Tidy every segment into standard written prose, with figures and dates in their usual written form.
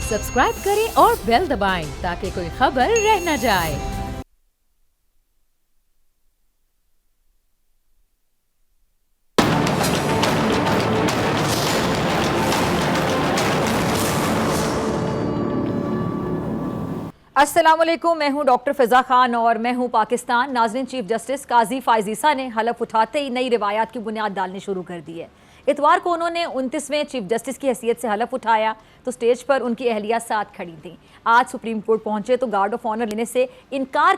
Subscribe करें और bell दबाएं ताकि कोई खबर रह न जाए। अस्सलाम वालेकुम, मैं हूं डॉक्टर फिजा खान और मैं हूं पाकिस्तान। नाज़रीन, चीफ जस्टिस काजी फ़ाइज़ ईसा ने हलफ उठाते ही नई रिवायात की बुनियाद डालनी शुरू कर दी है। इतवार को उन्होंने 29वें चीफ जस्टिस की हैसियत से हलफ उठाया तो स्टेज पर उनकी अहलिया साथ खड़ी थी। आज सुप्रीम कोर्ट पहुंचे तो गार्ड ऑफ ऑनर लेने से इनकार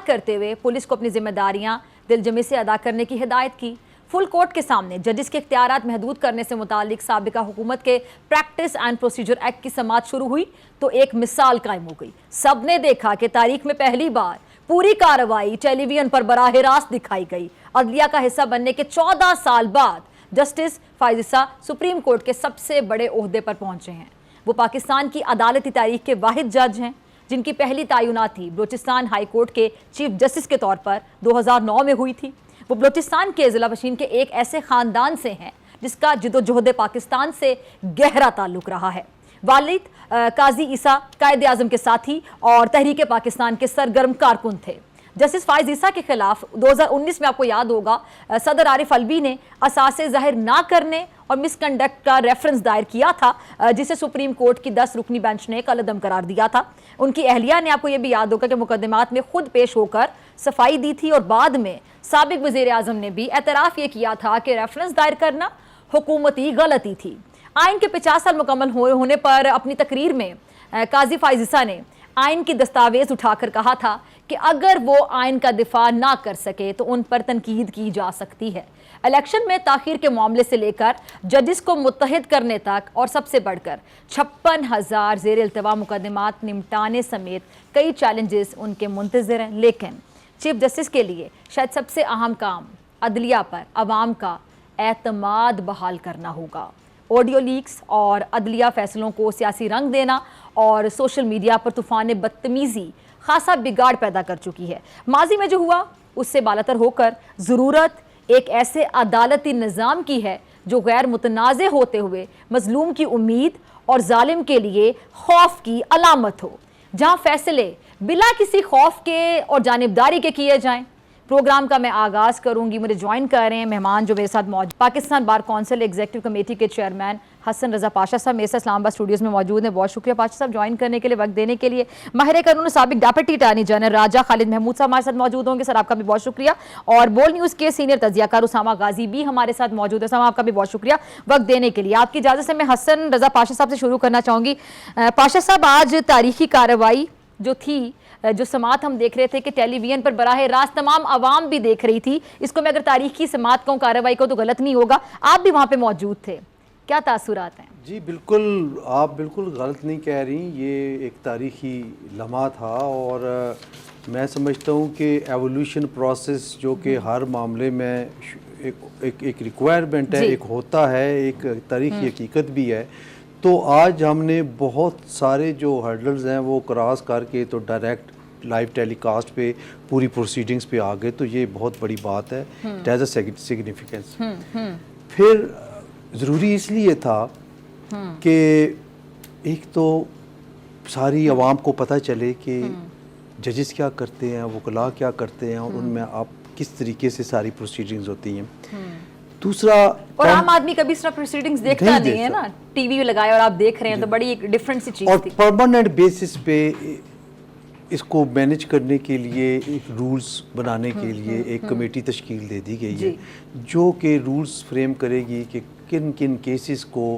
करते हुए पुलिस को अपनी जिम्मेदारियां दिलजमी से अदा करने की हिदायत की। फुल कोर्ट के सामने जजिस के इख्तियारात महदूद करने से मुतालिक साबिका हुकूमत के प्रैक्टिस एंड प्रोसीजर एक्ट की समाअत शुरू हुई तो एक मिसाल कायम हो गई। सबने देखा कि तारीख में पहली बार पूरी कार्रवाई टेलीविजन पर बराह रास्त दिखाई गई। अदलिया का हिस्सा बनने के 14 साल बाद जस्टिस फ़ाइज़ ईसा सुप्रीम कोर्ट के सबसे बड़े ओहदे पर पहुंचे हैं। वो पाकिस्तान की अदालती तारीख के वाहिद जज हैं जिनकी पहली तयनाती बलोचिस्तान हाई कोर्ट के चीफ जस्टिस के तौर पर 2009 में हुई थी। वो बलोचिस्तान के ज़िला वशीन के एक ऐसे ख़ानदान से हैं जिसका जिदोजहद पाकिस्तान से गहरा ताल्लुक़ रहा है। वालिद काजी ईसा कायद आज़म के साथी और तहरीक पाकिस्तान के सरगर्म कारकुन थे। जस्टिस फ़ाइज़ ईसा के खिलाफ 2019 में आपको याद होगा सदर आरिफ अलवी ने असासे ज़ाहिर ना करने और मिसकंडक्ट का रेफरेंस दायर किया था जिसे सुप्रीम कोर्ट की 10 रुकनी बेंच ने कलअदम करार दिया था। उनकी अहलिया ने, आपको ये भी याद होगा कि मुकदमात में खुद पेश होकर सफाई दी थी और बाद में साबिक वज़ीर आज़म ने भी एतराफ़ ये किया था कि रेफरेंस दायर करना हुकूमती गलती थी। आइन के 50 साल मुकम्मल होने पर अपनी तकरीर में काजी फ़ाइज़ ईसा ने आइन की दस्तावेज उठाकर कहा था कि अगर वो आइन का दिफा ना कर सके तो उन पर तनकीद की जा सकती है। इलेक्शन में ताखीर के मामले से लेकर जजिस को मुत्तहिद करने तक और सबसे बढ़कर 56,000 ज़ेर इल्तवा मुकदमात निपटाने समेत कई चैलेंजेस उनके मुंतज़िर हैं। लेकिन चीफ जस्टिस के लिए शायद सबसे अहम काम अदलिया पर अवाम का एतमाद बहाल करना होगा। ऑडियो लीक्स और अदलिया फैसलों को सियासी रंग देना और सोशल मीडिया पर तूफ़ान बदतमीज़ी खासा बिगाड़ पैदा कर चुकी है। माजी में जो हुआ उससे बालातर होकर ज़रूरत एक ऐसे अदालती निज़ाम की है जो गैर मुतनाज़े होते हुए मजलूम की उम्मीद और जालिम के लिए खौफ की अलामत हो, जहाँ फैसले बिला किसी खौफ के और जानिबदारी के किए जाएं। प्रोग्राम का मैं आगाज़ करूंगी। मुझे ज्वाइन कर रहे हैं मेहमान जो मेरे साथ मौजूद, Pakistan bar council executive committee के चेयरमैन हसन रज़ा पाशा साहब मेरे साथ इस्लामाबाद स्टूडियोज़ में मौजूद हैं। बहुत शुक्रिया पाशा साहब ज्वाइन करने के लिए, वक्त देने के लिए। माहिर कानून साबिक डेप्यूटी अटॉर्नी जनरल राजा खालिद महमूद साहब हमारे साथ मौजूद होंगे। सर आपका भी बहुत शुक्रिया। और बोल न्यूज़ के सीनियर तजियाकार उसामा गाजी भी हमारे साथ मौजूद है। उसामा आपका भी बहुत शुक्रिया वक्त देने के लिए। आपकी इजाज़त से मैं हसन रज़ा पाशा साहब से शुरू करना चाहूँगी। पाशा साहब, आज तारीखी कार्रवाई जो थी, जो समात हम देख रहे थे कि टेलीविजन पर बराह रास्त तमाम आवाम भी देख रही थी, इसको मैं अगर तारीखी समात कहूँ कार्रवाई को तो गलत नहीं होगा, आप भी वहाँ पे मौजूद थे, क्या तासुरात हैं? जी बिल्कुल, आप बिल्कुल गलत नहीं कह रही। ये एक तारीखी लम्हा था और मैं समझता हूँ कि एवोल्यूशन प्रोसेस जो कि हर मामले में एक रिक्वायरमेंट है, एक होता है, एक तारीखी हकीकत भी है। तो आज हमने बहुत सारे जो हर्डल्स हैं वो क्रॉस करके तो डायरेक्ट लाइव टेलीकास्ट पे पूरी प्रोसीडिंग्स पे आ गए, तो ये बहुत बड़ी बात है। It has a significance. फिर ज़रूरी इसलिए था कि एक तो सारी आवाम को पता चले कि जजेस क्या करते हैं, वकला क्या करते हैं और उनमें आप किस तरीके से सारी प्रोसीडिंग्स होती हैं। दूसरा, और आम आदमी कभी इस तरह प्रोसीडिंग्स देखता नहीं है ना, टीवी लगाए और आप देख रहे हैं तो बड़ी एक डिफरेंट सी चीज़ थी। और परमानेंट बेसिस पे इसको मैनेज करने के लिए एक रूल्स बनाने के लिए एक कमेटी तश्कील दे दी गई है जो कि रूल्स फ्रेम करेगी कि किन किन केसेस को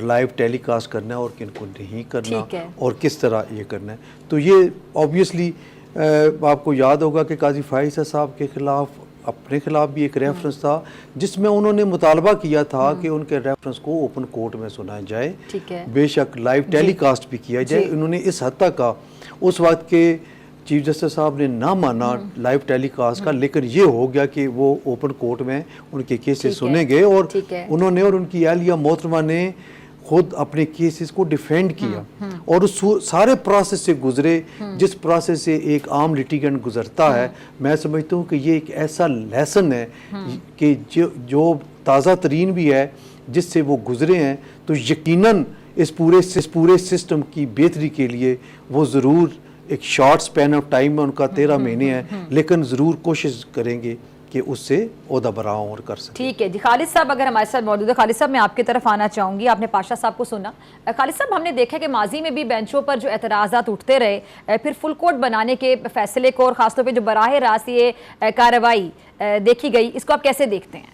लाइव टेलीकास्ट करना है और किन को नहीं करना और किस तरह ये करना है। तो ये ऑब्वियसली आपको याद होगा कि काजी फ़ाइज़ ईसा साहब के खिलाफ अपने खिलाफ भी एक रेफरेंस था जिसमें उन्होंने मुतालबा किया था कि उनके रेफरेंस को ओपन कोर्ट में सुनाया जाए, बेशक लाइव टेलीकास्ट भी किया जाए। उन्होंने इस हद तक का उस वक्त के चीफ जस्टिस साहब ने ना माना लाइव टेलीकास्ट का, लेकिन ये हो गया कि वो ओपन कोर्ट में उनके केसेस सुने गए और उन्होंने और उनकी अहलिया मोहतरमा ने खुद अपने केसेस को डिफेंड किया और उस सारे प्रोसेस से गुजरे जिस प्रोसेस से एक आम लिटिगेंट गुजरता है। मैं समझता हूँ कि ये एक ऐसा लेसन है कि जो ताज़ा तरीन भी है जिससे वो गुजरे हैं, तो यकीनन इस पूरे सिस्टम की बेहतरी के लिए वो ज़रूर एक शॉर्ट स्पैन ऑफ टाइम में उनका 13 महीने है, लेकिन ज़रूर कोशिश करेंगे कि उससे ओहदा बराओं और कर सकें। ठीक है जी। खालिद साहब अगर हमारे साथ मौजूद है, खालिद साहब मैं आपकी तरफ आना चाहूँगी। आपने पाशा साहब को सुना। खालिद साहब, हमने देखा कि माजी में भी बेंचों पर जो एतराज़ात उठते रहे, फिर फुल कोर्ट बनाने के फैसले को और ख़ासतौर पर जो बराह रास्त ये कार्रवाई देखी गई, इसको आप कैसे देखते हैं?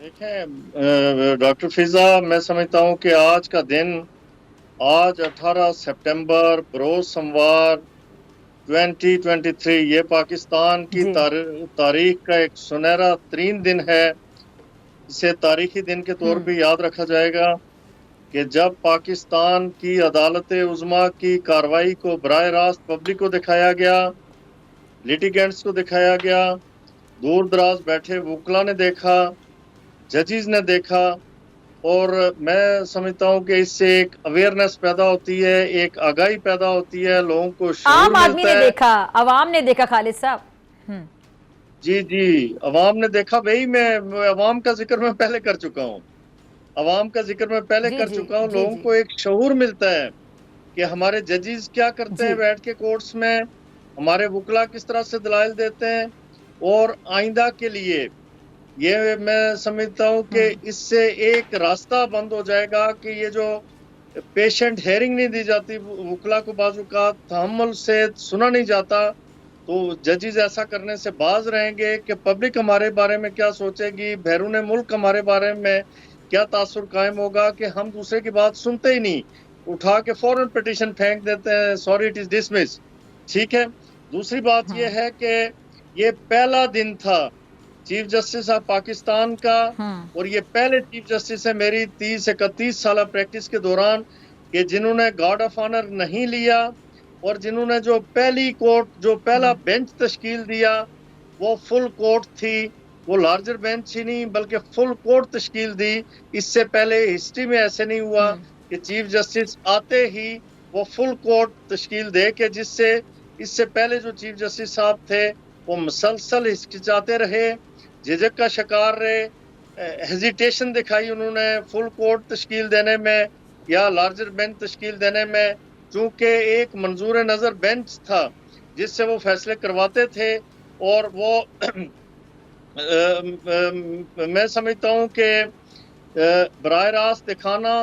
देखें डॉक्टर फिजा, मैं समझता हूँ कि आज का दिन, आज 18 सितंबर बरोज़ सोमवार 2023, ये पाकिस्तान की तारीख का एक सुनहरा तरीन दिन है। इसे तारीखी दिन के तौर पे याद रखा जाएगा कि जब पाकिस्तान की अदालत उज़्मा की कार्रवाई को बराह रास्त पब्लिक को दिखाया गया, लिटिगेंट्स को दिखाया गया, दूर दराज बैठे वकला ने देखा, जजेस ने देखा, और मैं समझता हूँ कि इससे एक अवेयरनेस पैदा होती है, एक आगाही पैदा होती है, लोगों को आम आदमी ने देखा, अवाम ने देखा। खालिद साहब जी जी, अवाम ने देखा। भाई मैं अवाम का जिक्र मैं पहले कर चुका हूँ, अवाम का जिक्र मैं पहले कर चुका हूँ। लोगों को एक शऊर मिलता है कि हमारे जजेस क्या करते हैं बैठ के कोर्ट्स में, हमारे वकला किस तरह से दलाइल देते हैं, और आइंदा के लिए ये मैं समझता हूँ कि इससे एक रास्ता बंद हो जाएगा कि ये जो पेशेंट हेयरिंग नहीं दी जाती, वकला को बाजू का तहम्मुल से सुना नहीं जाता, तो जजेस ऐसा करने से बाज रहेंगे कि पब्लिक हमारे बारे में क्या सोचेगी, बैरून मुल्क हमारे बारे में क्या तासुर कायम होगा कि हम दूसरे की बात सुनते ही नहीं, उठा के फौरन पिटीशन फेंक देते हैं, सॉरी इट इज डिसमिस। ठीक है। दूसरी बात यह है कि ये पहला दिन था चीफ जस्टिस ऑफ पाकिस्तान का, और ये पहले चीफ जस्टिस है मेरी 30-31 साल प्रैक्टिस के दौरान कि जिन्होंने गार्ड ऑफ ऑनर नहीं लिया, और जिन्होंने जो पहली कोर्ट, जो पहला बेंच तश्कील दिया, वो फुल कोर्ट थी, वो लार्जर बेंच ही नहीं बल्कि फुल कोर्ट तश्कील दी। इससे पहले हिस्ट्री में ऐसे नहीं हुआ कि चीफ जस्टिस आते ही वो फुल कोर्ट तश्कील दे के, जिससे इससे पहले जो चीफ जस्टिस साहब थे वो मुसलसल हिचकिचाते रहे, झिझक का शिकार रहे, हेजिटेशन दिखाई उन्होंने फुल कोर्ट तश्कील देने में या लार्जर बेंच तश्कील देने में, चूंकि एक मंजूर नज़र बेंच था जिससे वो फैसले करवाते थे। और वो मैं समझता हूँ कि बराह रास्त दिखाना,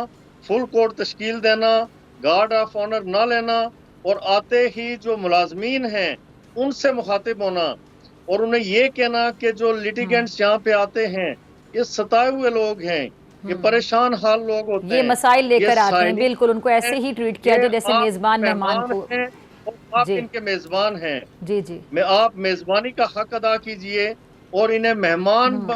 फुल कोर्ट तश्कील देना, गार्ड ऑफ ऑनर ना लेना, और आते ही जो मुलाजमीन हैं उनसे मुखातिब होना, और उन्हें ये कहना कि जो लिटिगेंट्स यहाँ पे आते हैं ये सताए हुए लोग हैं, ये परेशान हाल लोग होते हैं, ये मसाइल लेकर आते हैं, बिल्कुल उनको ऐसे ही ट्रीट किया जाए जैसे मेजबान मेहमान को। आप इनके मेजबान हैं, जी जी, मैं आप मेजबानी का हक अदा कीजिए और इन्हें मेहमान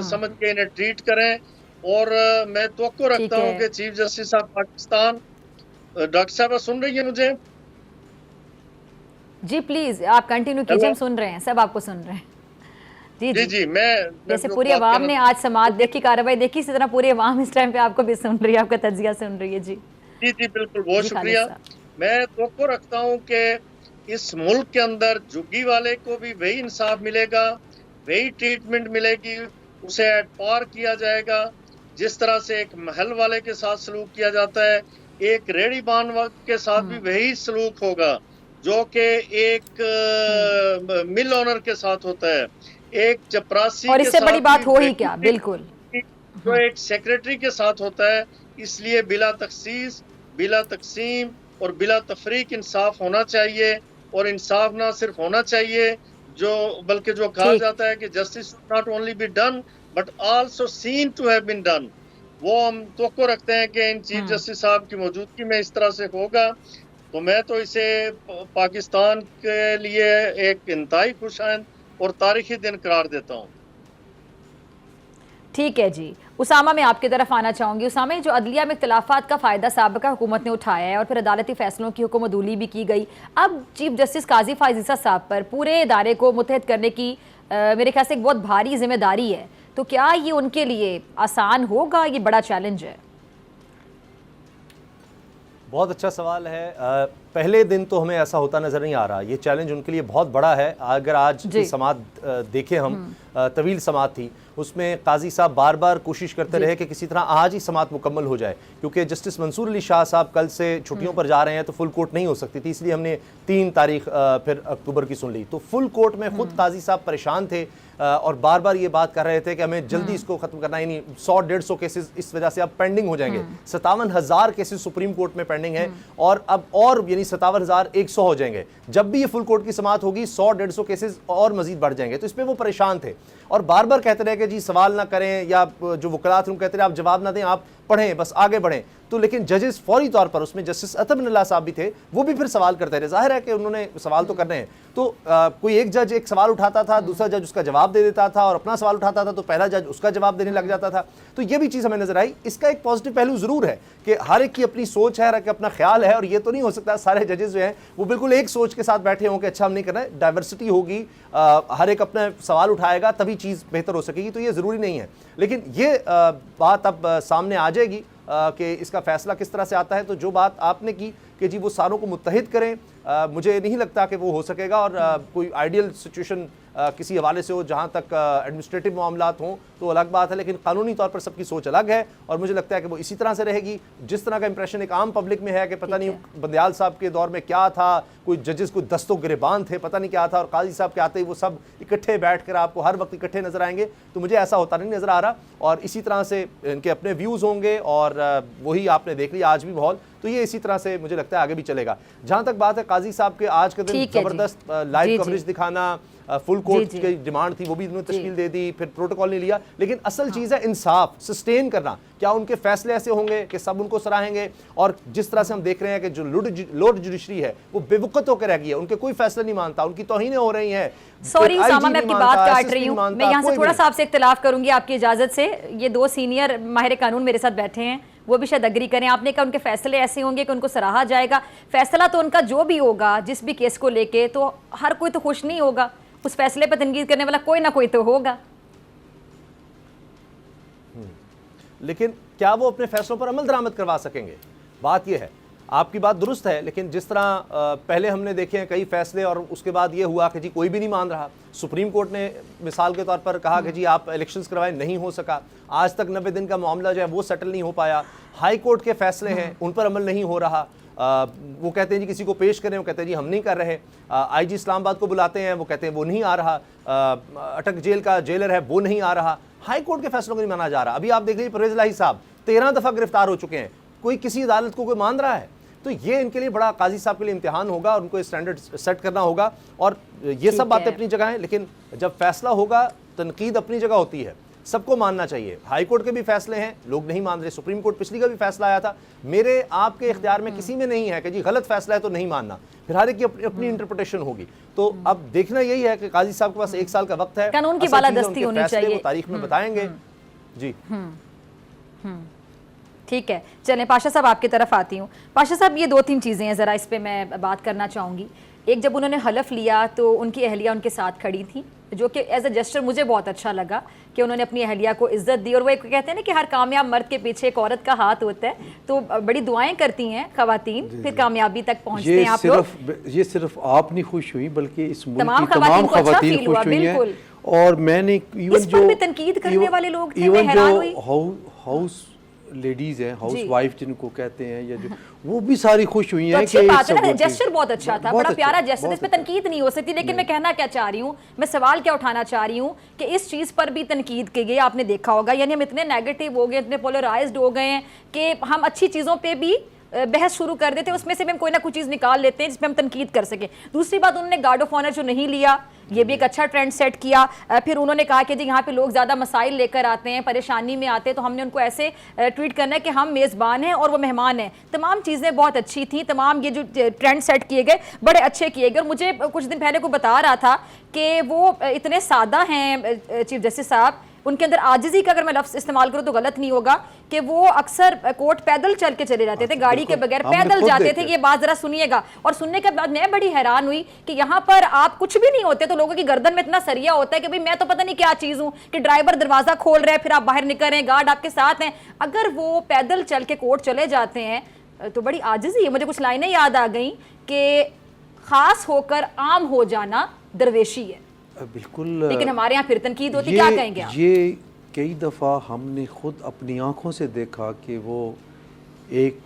समझ के इन्हें ट्रीट करें। और मैं तवक्को रखता हूँ कि chief justice of Pakistan, doctor साहब सुन रही है मुझे? जी प्लीज आप कंटिन्यू कीजिए, हम सुन रहे हैं, सब आपको सुन रहे हैं। जी जी जी, मैं जैसे पूरी आवाम ने आज समाअत देखी, कार्रवाई देखी, इसी तरह पूरी आवाम इस टाइम पे आपको भी सुन रही है, आपका तज्जिया सुन रही है। जी जी जी बिल्कुल, बहुत शुक्रिया। मैं तवक्को रखता हूँ कि इस मुल्क के अंदर झुग्गी वाले को भी वही इंसाफ मिलेगा, वही ट्रीटमेंट मिलेगी, उसे एट पार किया जाएगा जिस तरह से एक महल वाले के साथ सलूक किया जाता है, एक रेडी बान के साथ भी वही सलूक होगा जो कि एक मिल ओनर के साथ होता है, एक चपरासी और इससे बड़ी बात हो ही क्या, बिल्कुल, जो एक सेक्रेटरी के साथ होता है। इसलिए बिला तखसीस, बिला तकसीम और बिला तफरीक इंसाफ होना चाहिए, और इंसाफ ना सिर्फ होना चाहिए जो बल्कि जो कहा जाता है कि justice not only be done but also seen to have been done, वो हम तवक्को रखते हैं कि इन चीफ जस्टिस साहब की मौजूदगी में इस तरह से होगा। तो मैं तो इसे पाकिस्तान के लिए एक इंतहाई खुशआइंद और तारीखी दिन करार देता हूँ। ठीक है जी, उसामा मैं आपकी तरफ आना चाहूँगी। उसामा, जो अदलिया में इख्तिलाफात का फ़ायदा साबिका हुकूमत ने उठाया है और फिर अदालती फ़ैसलों की हुक्मदूली भी की गई, अब चीफ जस्टिस काजी फाइज़ साहब पर पूरे इदारे को मुत्तहद करने की मेरे ख्याल से एक बहुत भारी जिम्मेदारी है, तो क्या ये उनके लिए आसान होगा? ये बड़ा चैलेंज है। बहुत अच्छा सवाल है। पहले दिन तो हमें ऐसा होता नज़र नहीं आ रहा, ये चैलेंज उनके लिए बहुत बड़ा है। अगर आज की समाअत देखें हम, तवील समाअत थी, उसमें काजी साहब बार बार कोशिश करते रहे कि किसी तरह आज ही समाअत मुकम्मल हो जाए, क्योंकि जस्टिस मंसूर अली शाह साहब कल से छुट्टियों पर जा रहे हैं तो फुल कोर्ट नहीं हो सकती थी, इसलिए हमने 3 तारीख फिर अक्टूबर की सुन ली। तो फुल कोर्ट में खुद काजी साहब परेशान थे और बार बार ये बात कर रहे थे कि हमें जल्दी इसको खत्म करना, यानी 100-150 केसेस इस वजह से अब पेंडिंग हो जाएंगे। 57,000 केसेस सुप्रीम कोर्ट में पेंडिंग है और अब और यानी 57,100 हो जाएंगे। जब भी ये फुल कोर्ट की समाअत होगी 100-150 केसेस और मजीद बढ़ जाएंगे। तो इस पर वो परेशान थे और बार बार कहते रहे कि जी सवाल ना करें, या जो वकलात रूम कहते रहे आप जवाब ना दें, आप पढ़ें, बस आगे बढ़ें। तो लेकिन जजेस फौरी तौर पर, उसमें जस्टिस अतब बिन अल्लाह साहब भी थे, वो भी फिर सवाल करते रहे। जाहिर है कि उन्होंने सवाल तो करने हैं। तो कोई एक जज एक सवाल उठाता था, दूसरा जज उसका जवाब दे देता था और अपना सवाल उठाता था तो पहला जज उसका जवाब देने लग जाता था। तो ये भी चीज़ हमें नजर आई। इसका एक पॉजिटिव पहलू ज़रूर है कि हर एक की अपनी सोच है, हर एक अपना ख्याल है, और ये तो नहीं हो सकता सारे जजेस जो हैं वो बिल्कुल एक सोच के साथ बैठे हों कि अच्छा हम नहीं करना है। डाइवर्सिटी होगी, हर एक अपना सवाल उठाएगा तभी चीज़ बेहतर हो सकेगी। तो ये ज़रूरी नहीं है, लेकिन ये बात अब सामने आ जाएगी कि इसका फैसला किस तरह से आता है। तो जो बात आपने की कि जी वो सारों को मुत्तहिद करें, मुझे नहीं लगता कि वो हो सकेगा। और कोई आइडियल सिचुएशन किसी हवाले से हो जहाँ तक एडमिनिस्ट्रेटिव मामलात हों तो अलग बात है, लेकिन कानूनी तौर पर सबकी सोच अलग है और मुझे लगता है कि वो इसी तरह से रहेगी। जिस तरह का इंप्रेशन एक आम पब्लिक में है कि पता नहीं बंदयाल साहब के दौर में क्या था, कोई जजेस को दस्तों गिरेबान थे, पता नहीं क्या था, और काजी साहब के आते ही वो सब इकट्ठे बैठ कर आपको हर वक्त इकट्ठे नजर आएंगे। तो मुझे ऐसा होता नहीं नजर आ रहा और इसी तरह से इनके अपने व्यूज़ होंगे और वही आपने देख लिया आज भी माहौल। तो ये इसी तरह से मुझे लगता है आगे भी चलेगा। जहां तक बात है काजी साहब के आज के दिन जबरदस्त लाइव कवरेज दिखाना, फुल कोर्ट की डिमांड थी वो भी इन्होंने तश्कील दे दी, फिर प्रोटोकॉल नहीं लिया, लेकिन असल चीज़ है इंसाफ सस्टेन करना। क्या उनके फैसले ऐसे होंगे कि सब उनको सराहेंगे? और जिस तरह से हम देख रहे हैं कि जो लोअर जुडिशरी है वो बेवकूफ़ होकर रह गई है, उनके कोई फैसला नहीं मानता, उनकी तौहीनें हो रही हैं। सॉरी उसामा, मैं आपकी बात काट रही हूँ, मैं यहाँ से थोड़ा सा आपसे इख्तिलाफ करूंगी आपकी इजाजत से। ये 2 सीनियर माहिर कानून मेरे साथ बैठे हैं, वो भी शायद अग्री करें। आपने कहा उनके फैसले ऐसे होंगे कि उनको सराहा जाएगा। फैसला तो उनका जो भी होगा जिस भी केस को लेके, तो हर कोई तो खुश नहीं होगा, उस फैसले पर तनकीद करने वाला कोई ना कोई तो होगा। लेकिन क्या वो अपने फैसलों पर अमल दरामद करवा सकेंगे? बात यह है। आपकी बात दुरुस्त है, लेकिन जिस तरह पहले हमने देखे हैं कई फैसले और उसके बाद ये हुआ कि जी कोई भी नहीं मान रहा। सुप्रीम कोर्ट ने मिसाल के तौर पर कहा कि जी आप इलेक्शंस करवाएं, नहीं हो सका। आज तक 90 दिन का मामला जो है वो सेटल नहीं हो पाया। हाई कोर्ट के फैसले हैं उन पर अमल नहीं हो रहा। वो कहते हैं जी किसी को पेश करें, वो कहते हैं जी हम नहीं कर रहे। IG इस्लामाबाद को बुलाते हैं, वो कहते हैं वो नहीं आ रहा। अटक जेल का जेलर है वो नहीं आ रहा। हाई कोर्ट के फैसलों को नहीं माना जा रहा। अभी आप देख लीजिए परवेज इलाही साहब 13 दफ़ा गिरफ्तार हो चुके हैं, कोई किसी अदालत को कोई मान रहा है? तो ये इनके लिए बड़ा काजी साहब के लिए इम्तिहान होगा और उनको स्टैंडर्ड सेट करना होगा। और ये सब बातें अपनी जगह हैं, लेकिन जब फैसला होगा तनकीद अपनी जगह होती है, सबको मानना चाहिए। हाई कोर्ट के भी फैसले हैं, लोग नहीं मान रहे। सुप्रीम कोर्ट पिछली का भी फैसला आया था। मेरे आपके इख्तियार में किसी में नहीं है कि जी गलत फैसला है तो नहीं मानना, फिर हर एक की अपनी इंटरप्रिटेशन होगी। तो अब देखना यही है कि काजी साहब के पास 1 साल का वक्त है, कानून की बालादस्ती होनी चाहिए, वो तारीख में बताएंगे। जी ठीक है, चलें पाशा साहब आपकी तरफ आती हूँ। पाशा साहब ये 2-3 चीज़ें हैं, ज़रा इस पे मैं बात करना चाहूँगी। एक, जब उन्होंने हलफ लिया तो उनकी अहलिया उनके साथ खड़ी थी, जो कि एज अ जेस्चर मुझे बहुत अच्छा लगा कि उन्होंने अपनी अहलिया को इज्जत दी। और वो एक कहते हैं ना कि हर कामयाब मर्द के पीछे एक औरत का हाथ होता है, तो बड़ी दुआएं करती हैं खवातीन, फिर कामयाबी तक पहुंचते हैं आप लोग। ये सिर्फ आप नहीं खुश हुई बल्कि इस मुल्क तमाम की तमाम खवातीन खुश हुई हैं। और मैंने इवन इस पर भी तनकीद करने वाले लोग थे, मैं हैरान हुई। हाउस लेडीज हैं, हाउस वाइफ जिनको कहते हैं, या जो वो भी सारी खुश हुई हैं। तो अच्छी बात है ना, जेस्चर बहुत अच्छा था, बड़ा प्यारा जेस्चर, इस पे तनकीद नहीं हो सकती। लेकिन मैं कहना क्या चाह रही हूँ, मैं सवाल क्या उठाना चाह रही हूँ कि इस चीज़ पर भी तनकीद की गई। आपने देखा होगा, यानी हम इतने नेगेटिव हो गए, इतने पोलराइज्ड हो गए हैं कि हम अच्छी चीज़ों पर भी बहस शुरू कर देते हैं, उसमें से भी हम कोई ना कोई चीज़ निकाल लेते हैं जिसमें हम तनकीद कर सकें। दूसरी बात, उन्होंने गार्ड ऑफ ऑनर जो नहीं लिया, ये भी एक अच्छा ट्रेंड सेट किया। फिर उन्होंने कहा कि जी यहाँ पे लोग ज़्यादा मसाइल लेकर आते हैं, परेशानी में आते हैं, तो हमने उनको ऐसे ट्रीट करना है कि हम मेज़बान हैं और वो मेहमान हैं। तमाम चीज़ें बहुत अच्छी थी, तमाम ये जो ट्रेंड सेट किए गए बड़े अच्छे किए गए। और मुझे कुछ दिन पहले को बता रहा था कि वो इतने सादा हैं चीफ जस्टिस साहब, उनके अंदर आजिज़ी का अगर मैं लफ्ज़ इस्तेमाल करूँ तो गलत नहीं होगा, कि वो अक्सर कोर्ट पैदल चल के चले जाते थे, गाड़ी के बगैर पैदल जाते थे। ये बात जरा सुनिएगा। और सुनने के बाद मैं बड़ी हैरान हुई कि यहाँ पर आप कुछ भी नहीं होते तो लोगों की गर्दन में इतना सरिया होता है कि भाई मैं तो पता नहीं क्या चीज़ हूँ, कि ड्राइवर दरवाज़ा खोल रहे हैं, फिर आप बाहर निकल रहे हैं, गार्ड आपके साथ हैं। अगर वो पैदल चल के कोर्ट चले जाते हैं तो बड़ी आजिज़ी है। मुझे कुछ लाइनें याद आ गई कि ख़ास होकर आम हो जाना दरवेशी है। बिल्कुल, लेकिन हमारे यहाँ फिर तनकीद होती, क्या कहेंगे आप? ये कई दफ़ा हमने ख़ुद अपनी आँखों से देखा कि वो एक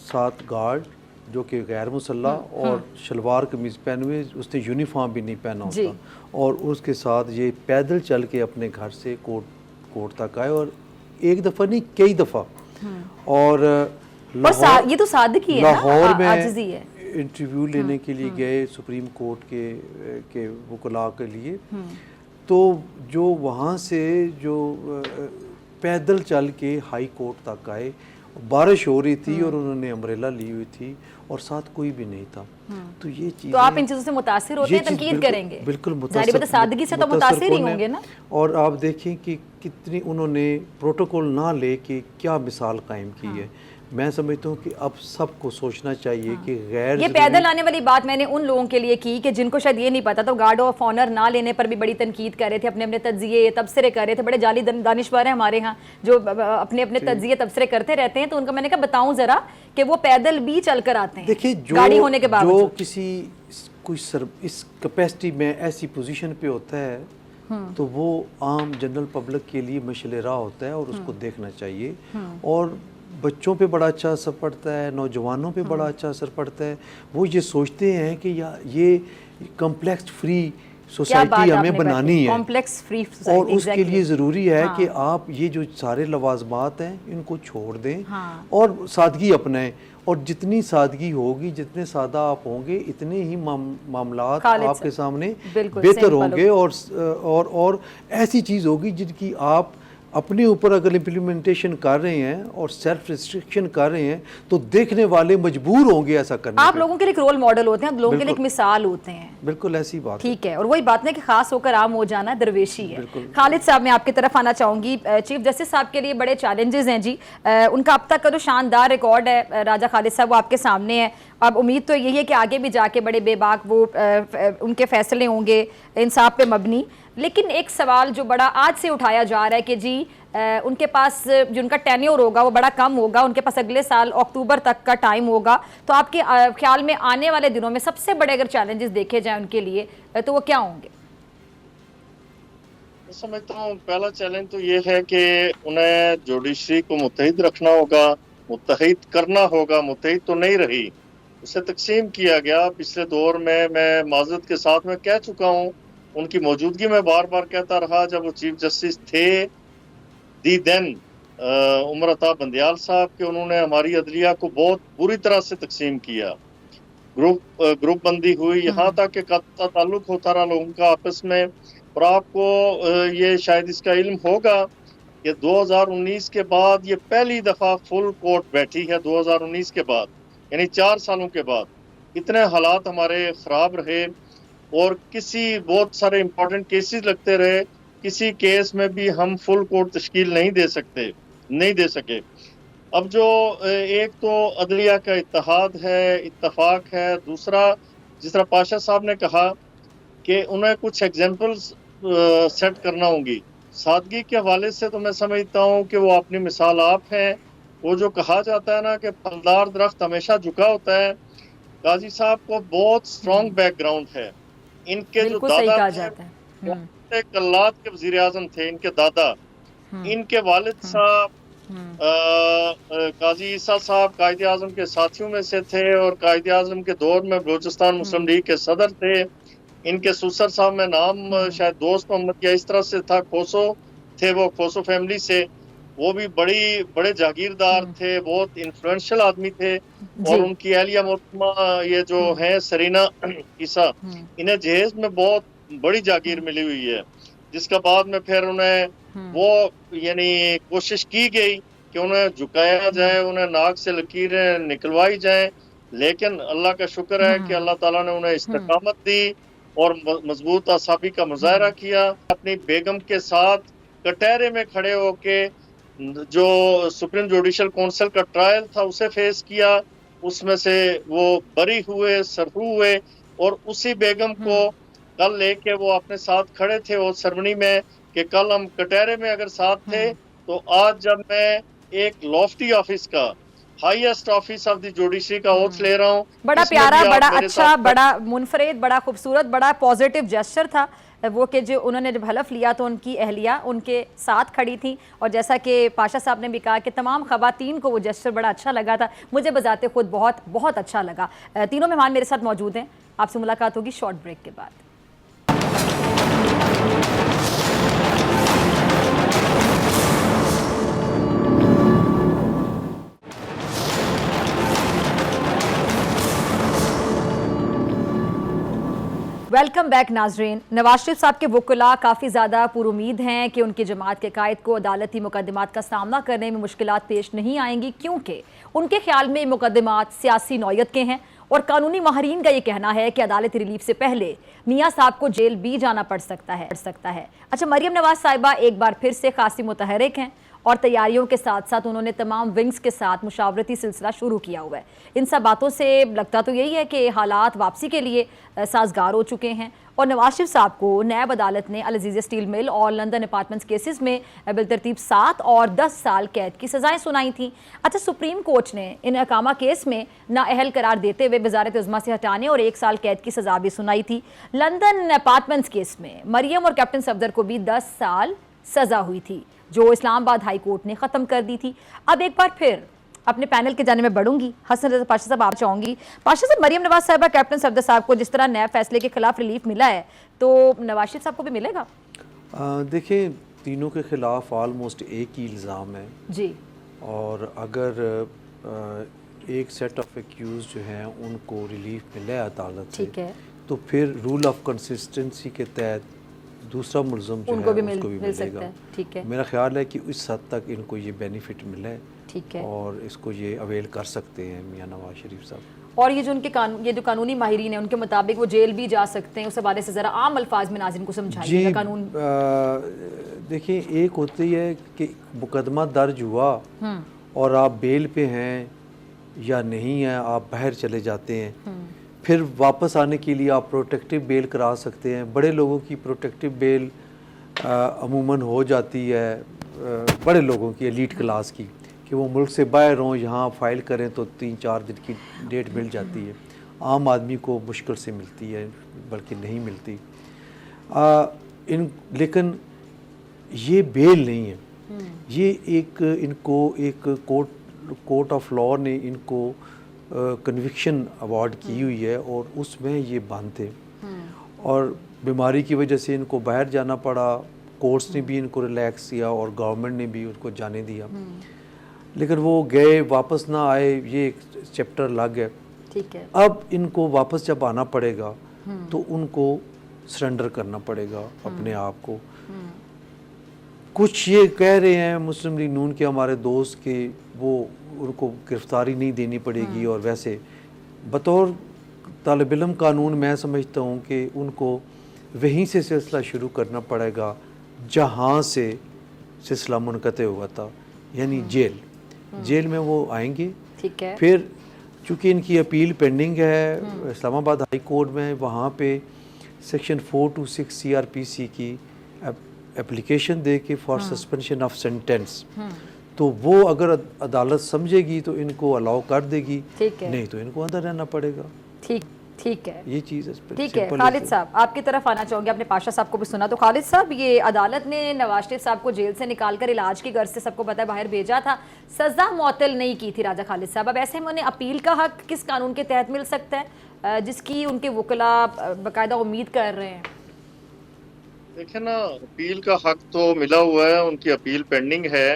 साथ गार्ड जो कि गैर मुसल्लह और शलवार कमीज़ पहने हुए, उसने यूनिफॉर्म भी नहीं पहना होता, और उसके साथ ये पैदल चल के अपने घर से कोर्ट तक आए, और एक दफ़ा नहीं कई दफ़ा। और ये तो सादगी है ना, लाहौर में आजिज़ी है। इंटरव्यू लेने के लिए गए सुप्रीम कोर्ट के वकला के लिए, तो जो वहाँ से जो पैदल चल के हाई कोर्ट तक आए, बारिश हो रही थी और उन्होंने अम्ब्रेला ली हुई थी और साथ कोई भी नहीं था। तो ये चीज़, तो आप इन चीज़ों से मुतासिर होते हैं, तनकीद करेंगे? बिल्कुल जाहिर बात है, सादगी से तो मुतासिर ही होंगे ना। और आप देखें कि कितनी उन्होंने प्रोटोकॉल ना लेके क्या मिसाल कायम की है। मैं समझता हूँ कि अब सबको सोचना चाहिए कि गैर ये पैदल आने वाली बात मैंने उन लोगों के लिए की कि जिनको शायद ये नहीं पता, तो गार्ड ऑफ ऑनर ना लेने पर भी बड़ी तनकीद कर रहे थे, अपने अपने तज्जिए तबसरे कर रहे थे। बड़े जाली दानिशवर हैं हमारे यहाँ जो अपने अपने तज्जिए तबसरे करते रहते हैं, तो उनको मैंने कहा बताऊँ ज़रा कि वो पैदल भी चल कर आते हैं। देखिए, गाड़ी होने के बाद जो किसी इस कैपेसिटी में ऐसी पोजीशन पे होता है, तो वो आम जनरल पब्लिक के लिए मशले राह होता है और उसको देखना चाहिए। और बच्चों पे बड़ा अच्छा असर पड़ता है, नौजवानों पे बड़ा अच्छा असर पड़ता है। वो ये सोचते हैं कि ये कॉम्प्लेक्स फ्री सोसाइटी हमें बनानी है, कॉम्प्लेक्स फ्री और उसके लिए ज़रूरी है कि आप ये जो सारे लवाजमात हैं इनको छोड़ दें और सादगी अपनाएं। और जितनी सादगी होगी, जितने सादा आप होंगे, इतने ही मामलात आपके सामने बेहतर होंगे और ऐसी चीज़ होगी जिनकी आप अपने ऊपर अगर इम्प्लीमेंटेशन कर रहे हैं और सेल्फ रिस्ट्रिक्शन कर रहे हैं, तो देखने वाले मजबूर होंगे ऐसा करने। आप लोगों के लिए एक रोल मॉडल होते हैं, लोगों के लिए एक मिसाल होते हैं। बिल्कुल ऐसी बात, ठीक है। और वही बात नहीं कि खास होकर आम हो जाना दरवेशी है। खालिद साहब, मैं आपकी तरफ आना चाहूंगी। चीफ जस्टिस साहब के लिए बड़े चैलेंजेस हैं जी, उनका अब तक का जो शानदार रिकॉर्ड है राजा खालिद साहब, वो आपके सामने है। अब उम्मीद तो यही है कि आगे भी जाके बड़े बेबाक वो उनके फैसले होंगे इंसाफ पे मबनी। लेकिन एक सवाल जो बड़ा आज से उठाया जा रहा है कि जी उनके पास जो उनका टेन्योर होगा वो बड़ा कम होगा, उनके पास अगले साल अक्टूबर तक का टाइम होगा, तो आपके ख्याल में आने वाले दिनों में सबसे बड़े अगर चैलेंजेस देखे जाएं उनके लिए तो वो क्या होंगे? मैं समझता हूँ पहला चैलेंज तो ये है कि उन्हें जुडिशरी को मुत्तहिद रखना होगा, मुत्तहिद करना होगा। मुत्तहिद तो नहीं रही, उसे तकसीम किया गया। पिछले दौर में मैं माजरत के साथ में कह चुका हूँ, उनकी मौजूदगी में बार बार कहता रहा, जब वो चीफ जस्टिस थे दी देन उमर अता बंदियाल साहब के, उन्होंने हमारी अदलिया को बहुत बुरी तरह से तकसीम किया। ग्रुप बंदी हुई, यहाँ तक कि कत्ल ताल्लुक होता रहा लोगों का आपस में। और आपको ये शायद इसका इल्म होगा कि 2019 के बाद ये पहली दफ़ा फुल कोर्ट बैठी है। 2019 के बाद, यानी 4 सालों के बाद, इतने हालात हमारे ख़राब रहे और बहुत सारे इम्पोर्टेंट केसेस लगते रहे। किसी केस में भी हम फुल कोर्ट तश्कील नहीं दे सके। अब जो एक तो अदलिया का इत्तेहाद है, इत्तफाक है, दूसरा जिस तरह पाशा साहब ने कहा कि उन्हें कुछ एग्जाम्पल्स सेट करना होंगी। सादगी के हवाले से तो मैं समझता हूँ कि वो अपनी मिसाल आप हैं। वो जो कहा जाता है ना कि फलदार दरख्त हमेशा झुका होता है, काजी साहब को बहुत स्ट्रॉन्ग बैकग्राउंड है। इनके जो दादा थे कल्लात के वजीर आजम थे, इनके दादा, इनके वालिद साहब काजी ईसा साहब कायदे आजम के साथियों में से थे और कायदे आजम के दौर में बलूचिस्तान मुस्लिम लीग के सदर थे। इनके सुसर साहब में नाम शायद दोस्त मोहम्मद या इस तरह से था, खोसो थे, वो खोसो फैमिली से। वो भी बड़े जागीरदार थे, बहुत इन्फ्लुएंशियल आदमी थे। और उनकी अहलिया मोहतरमा ये जो है सरीना ईसा, इन्हें जहेज में बहुत बड़ी जागीर मिली हुई है, जिसका बाद में फिर उन्हें वो यानी कोशिश की गई कि उन्हें झुकाया जाए, उन्हें नाक से लकीरें निकलवाई जाए। लेकिन अल्लाह का शुक्र है कि अल्लाह ताला ने उन्हें इस्तिकामत दी और मजबूत आसाबी का मुजाहरा किया। अपनी बेगम के साथ कटहरे में खड़े होके जो सुप्रीम जुडिशल काउंसिल का ट्रायल था उसे फेस किया, उसमें से वो बरी हुए, सरहू हुए। और उसी बेगम को कल लेके वो अपने साथ खड़े थे वो सेरेमनी में कि कल हम कटहरे में अगर साथ थे, तो आज जब मैं एक लॉफ्टी ऑफिस का, highest office of the judiciary का ओथ ले रहा हूँ। बड़ा प्यारा, बड़ा अच्छा, बड़ा मुनफरिद, बड़ा खूबसूरत, बड़ा पॉजिटिव जेस्चर था वो कि जो उन्होंने जब हलफ लिया तो उनकी अहलिया उनके साथ खड़ी थी, और जैसा कि पाशा साहब ने भी कहा कि तमाम ख़वातीन को वो जेस्चर बड़ा अच्छा लगा था, मुझे बजाते खुद बहुत बहुत अच्छा लगा। तीनों मेहमान मेरे साथ मौजूद हैं, आपसे मुलाकात होगी शॉर्ट ब्रेक के बाद। वेलकम बैक नाजरीन। नवाज शरीफ साहब के वकला काफ़ी ज़्यादा पुरुमीद हैं कि उनकी जमात के कायद को अदालती मुकदमात का सामना करने में मुश्किलात पेश नहीं आएंगी, क्योंकि उनके ख्याल में मुकदमात सियासी नौयत के हैं और कानूनी माहरीन का ये कहना है कि अदालती रिलीफ से पहले मियाँ साहब को जेल भी जाना पड़ सकता है। अच्छा, मरियम नवाज साहिबा एक बार फिर से खासी मुतहरिक हैं और तैयारियों के साथ साथ उन्होंने तमाम विंग्स के साथ मुशावरती सिलसिला शुरू किया हुआ है। इन सब बातों से लगता तो यही है कि हालात वापसी के लिए साजगार हो चुके हैं और नवाज शरीफ साहब को नैब अदालत ने अल अजीज़ स्टील मिल और लंदन अपार्टमेंट्स केसेस में बिलतरतीब 7 और 10 साल कैद की सजाएं सुनाई थी। अच्छा, सुप्रीम कोर्ट ने इन अकामा केस में नाअहल करार देते हुए वजारत उज़्मा से हटाने और 1 साल कैद की सजा भी सुनाई थी। लंदन अपार्टमेंट्स केस में मरियम और कैप्टन सफदर को भी 10 साल सजा हुई थी, जो इस्लामाबाद हाई कोर्ट ने ख़त्म कर दी थी। अब एक बार फिर अपने पैनल के जाने में बढ़ूंगी। हसन रज़ा पाशा साहब, आप चाहूँगी पाशा साहब, मरियम नवाज साहिबा, कैप्टन सफदर साहब को जिस तरह नए फैसले के खिलाफ रिलीफ मिला है, तो नवाज शरीफ साहब को भी मिलेगा? देखिए, तीनों के ख़िलाफ़ ऑलमोस्ट एक ही इल्ज़ाम है जी, और अगर एक सेट ऑफ एक्यूज़ जो हैं उनको रिलीफ मिला है अदालत से, ठीक है, तो फिर रूल ऑफ कंसिस्टेंसी के तहत दूसरा मुलज़म जो उनको है भी उसको भी मिल सकता मिलेगा। है। ठीक है, मेरा ख्याल है कि इस हद तक इनको ये बेनिफिट मिला है ठीक है। और इसको ये अवेल कर सकते हैं मियाँ नवाज शरीफ साहब। और ये जो उनके ये जो कानूनी माहिरीन है उनके मुताबिक वो जेल भी जा सकते हैं, उस हवाले से ज़रा आम अल्फाज में नाज़रीन को समझाइएगा कानून। देखिए, एक होती है कि मुकदमा दर्ज हुआ और आप बेल पे हैं या नहीं हैं, आप बाहर चले जाते हैं, फिर वापस आने के लिए आप प्रोटेक्टिव बेल करा सकते हैं। बड़े लोगों की प्रोटेक्टिव बेल अमूमन हो जाती है, बड़े लोगों की, एलीट क्लास की, कि वो मुल्क से बाहर हों, यहाँ फ़ाइल करें तो 3-4 दिन की डेट मिल जाती है। आम आदमी को मुश्किल से मिलती है, बल्कि नहीं मिलती। लेकिन ये बेल नहीं है, ये इनको एक कोर्ट ऑफ लॉ ने इनको कन्विक्शन अवार्ड की हुई है और उसमें ये बंद थे और बीमारी की वजह से इनको बाहर जाना पड़ा। कोर्ट्स ने भी इनको रिलैक्स किया और गवर्नमेंट ने भी उनको जाने दिया, लेकिन वो गए, वापस ना आए, ये एक चैप्टर अलग है। ठीक है, अब इनको वापस जब आना पड़ेगा तो उनको सरेंडर करना पड़ेगा अपने आप को। कुछ ये कह रहे हैं मुस्लिम लीग नून के हमारे दोस्त के वो उनको गिरफ्तारी नहीं देनी पड़ेगी, और वैसे बतौर तालिब इल्म कानून मैं समझता हूँ कि उनको वहीं से सिलसिला शुरू करना पड़ेगा जहाँ से सिलसिला मुनक़ते हुआ था, यानी जेल में वो आएंगे। ठीक है, फिर चूँकि इनकी अपील पेंडिंग है इस्लामाबाद हाई कोर्ट में, वहाँ पे सेक्शन 426 CRPC की एप्लीकेशन दे के फॉर सस्पेंशन ऑफ सेंटेंस, तो वो अगर अदालत समझेगी तो इनको अलाउ कर देगी, ठीक है, नहीं तो इनको अंदर रहना पड़ेगा। ठीक है, ये चीज़ है। ठीक है। खालिद साहब, आपकी तरफ आना चाहूँगी, आपने पाशा साहब को भी सुना, तो खालिद साहब, ये अदालत ने नवाज शरीफ साहब को जेल से निकालकर इलाज की गर्ज से सबको पता है बाहर भेजा था, सज़ा मुअत्तल नहीं की थी राजा खालिद साहब। अब ऐसे में उन्हें अपील का हक किस कानून के तहत मिल सकता है, जिसकी उनके वकला बाकायदा उम्मीद कर रहे हैं? देखिए ना, अपील का हक तो मिला हुआ है, उनकी अपील पेंडिंग है।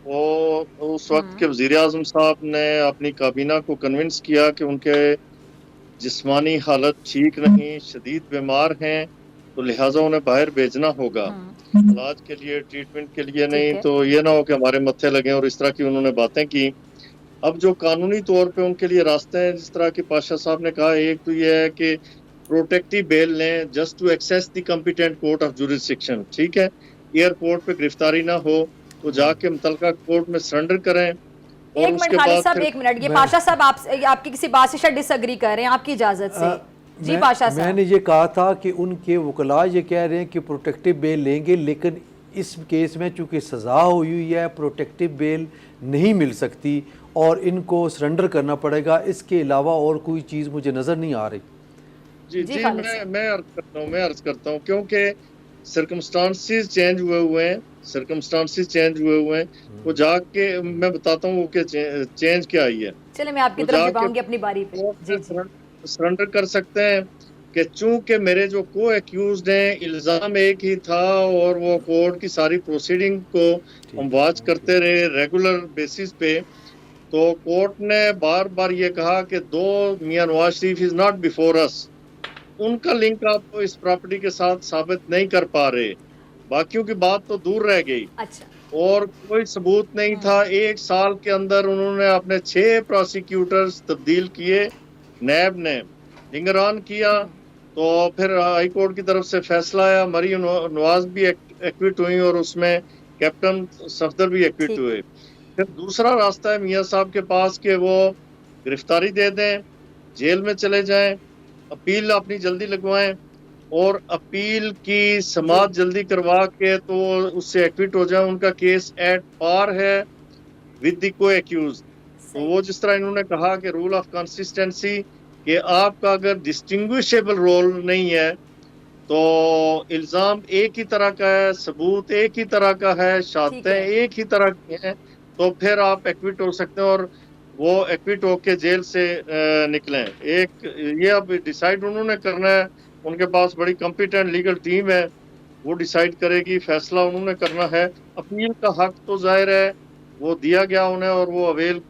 और उस वक्त के वज़ीर आज़म साहब ने अपनी काबीना को कन्विंस किया कि उनके जिस्मानी हालत ठीक नहीं, शदीद बीमार हैं, तो लिहाजा उन्हें बाहर भेजना होगा इलाज के लिए, ट्रीटमेंट के लिए नहीं, तो ये ना हो कि हमारे मत्थे लगे, और इस तरह की उन्होंने बातें की। अब जो कानूनी तौर पे उनके लिए रास्ते हैं, जिस तरह के पाशा साहब ने कहा, एक तो ये है कि प्रोटेक्टिव बेल लें just to access the competent court of jurisdiction, ठीक है, एयरपोर्ट पे गिरफ्तारी ना हो तो जाके मुतलका कोर्ट में सरेंडर करें। एक मिनट खालिद साहब, एक मिनट, ये पाशा साहब आपकी किसी बात से शायद डिसएग्री कर रहे हैं, आपकी इजाजत से। जी पाशा साहब, मैंने ये कहा था कि उनके वकला ये कह रहे हैं कि प्रोटेक्टिव बेल लेंगे, लेकिन इस केस में चूँकि सज़ा हुई है प्रोटेक्टिव बेल नहीं मिल सकती और इनको सरेंडर करना पड़ेगा। इसके अलावा और कोई चीज़ मुझे नज़र नहीं आ रही। जी जी जी खालिद साहब। मैं अर्ज करता हूँ क्योंकि सर्कमस्टांसिस चेंज हुए हुए हैं वो जाके मैं बताता हूँ वो क्या चेंज क्या आई है। चलिए मैं आपकी वो तरफ जाके झुकाऊंगी अपनी बारी पे। कोर्ट जी में जी। सरेंडर कर सकते हैं कि चूंकि मेरे जो को एक्यूज्ड हैं इल्जाम एक ही था और वो कोर्ट की सारी प्रोसीडिंग को हम ठीक है, वॉच ओके। करते रहे रेगुलर बेसिस पे। तो कोर्ट ने बार बार ये कहा कि दो मियां Nawaz Sharif is not before us, उनका लिंक आप इस प्रॉपर्टी के साथ साबित नहीं कर पा रहे, बाकियों की बात तो दूर रह गई अच्छा। और कोई सबूत नहीं था। 1 साल के अंदर उन्होंने अपने 6 प्रोसिक्यूटर्स तब्दील किए, नैब ने निगरान किया। तो फिर हाई कोर्ट की तरफ से फैसला आया, मरियम नवाज भी एक्विट हुई और उसमें कैप्टन सफदर भी एक्विट ठीक हुए। फिर दूसरा रास्ता है मियां साहब के पास कि वो गिरफ्तारी दे दें, जेल में चले जाएं, अपील अपनी जल्दी लगवाएं और अपील की जी। समाअत जल्दी करवा के तो उससे एक्विट हो जाए। उनका केस एट पार है विद द को एक्यूज। तो सही। वो जिस तरह इन्होंने कहा कि रूल ऑफ कंसिस्टेंसी, कि आपका अगर डिस्टिंग्विशेबल रोल नहीं है तो इल्जाम एक ही तरह का है, सबूत एक ही तरह का है, ठीक शहादतें है। एक ही तरह की हैं, तो फिर आप एक्विट हो सकते हैं और वो एक्विट होके जेल से निकलें। एक ये अब डिसाइड उन्होंने करना है, उनके पास बड़ी कॉम्पिटेंट लीगल टीम है, वो डिसाइड करेगी, फैसला उन्होंने करना है। अपील का हक तो जाहिर है वो दिया गया उन्हें और वो अवेल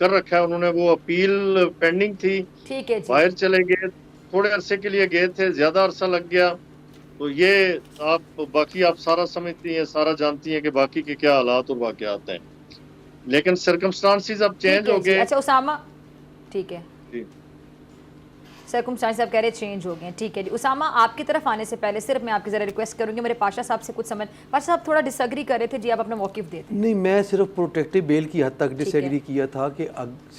कर रखा है उन्होंने। वो अपील पेंडिंग थी, ठीक है जी। बाहर चले गए, थोड़े अरसे के लिए गए थे, ज्यादा अरसा लग गया। तो ये आप बाकी आप सारा समझती हैं, सारा जानती हैं कि बाकी के क्या हालात और वाकयात हैं, लेकिन सर्कमस्टांसिस अब ठीक चेंज है हो जी। गए। अच्छा उसामा। ठीक है। जी सर्कमस्टांस आप कह रहे चेंज हो गए हैं। ठीक है जी। उसामा आपकी तरफ आने से पहले सिर्फ मैं आपकी ज़रा रिक्वेस्ट करूंगी, मेरे पाशा साहब से कुछ समझ, पाशा साहब थोड़ा डिसएग्री कर रहे थे जी, आप अपना मौक़िफ़ देते हैं। नहीं, मैं सिर्फ प्रोटेक्टिव बेल की हद तक है। डिसएग्री किया था कि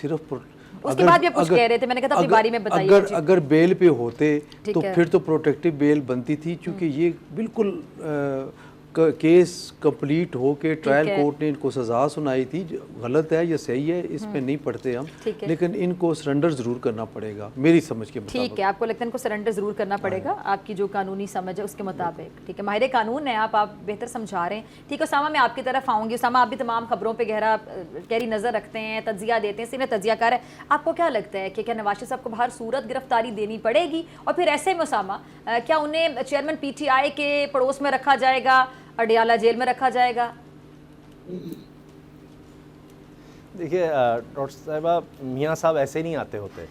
सिर्फ उसके बाद भी आप कुछ कह रहे थे, मैंने कहा था अपनी बारी में बताइए जी। अगर बेल पे होते ठीक तो है। फिर तो प्रोटेक्टिव बेल बनती थी, क्योंकि ये बिल्कुल केस कंप्लीट हो के ट्रायल है। कोर्ट ने इनको सज़ा सुनाई थी। गलत है या सही है इस पे नहीं पढ़ते हम, ठीक है। लेकिन इनको सरेंडर ज़रूर करना पड़ेगा मेरी समझ के मुताबिक। ठीक है, आपको लगता है इनको सरेंडर ज़रूर करना पड़ेगा आपकी जो कानूनी समझ है उसके मुताबिक। ठीक है, माहिर कानून है आप बेहतर समझा रहे हैं। ठीक है उसामा, मैं आपकी तरफ आऊँगी। उसामा, आप भी तमाम खबरों पर गहरी नज़र रखते हैं, तज्जिया देते हैं, सीनियर तज्जियाकार है। आपको क्या लगता है कि क्या नवाज शरीफ साहब को बाहर सूरत गिरफ्तारी देनी पड़ेगी? और फिर ऐसे में उसामा, क्या उन्हें चेयरमैन PTI के पड़ोस में रखा जाएगा, अडियाला जेल में रखा जाएगा? देखिए डॉक्टर साहिबा, मियाँ साहब ऐसे नहीं आते होते।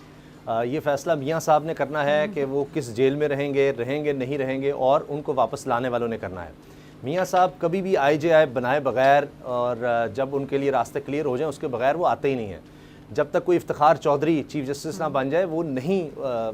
ये फैसला मियाँ साहब ने करना है कि वो किस जेल में रहेंगे नहीं रहेंगे, और उनको वापस लाने वालों ने करना है। मियाँ साहब कभी भी IJI बनाए बगैर और जब उनके लिए रास्ते क्लियर हो जाएं उसके बगैर वो आते ही नहीं हैं। जब तक कोई इफ्तिखार चौधरी चीफ जस्टिस ना बन जाए वो नहीं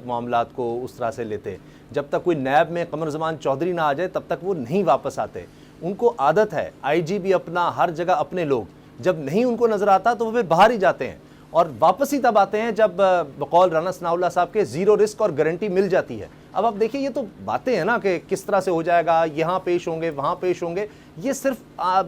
मामलात को उस तरह से लेते। जब तक कोई नैब में कमर ज़मान चौधरी ना आ जाए तब तक वो नहीं वापस आते। उनको आदत है, IG भी अपना, हर जगह अपने लोग, जब नहीं उनको नज़र आता तो वो फिर बाहर ही जाते हैं और वापस ही तब आते हैं जब बकौल राना सनाउल्लाह साहब के ज़ीरो रिस्क और गारंटी मिल जाती है। अब आप देखिए, ये तो बातें हैं ना कि किस तरह से हो जाएगा, यहाँ पेश होंगे वहाँ पेश होंगे, ये सिर्फ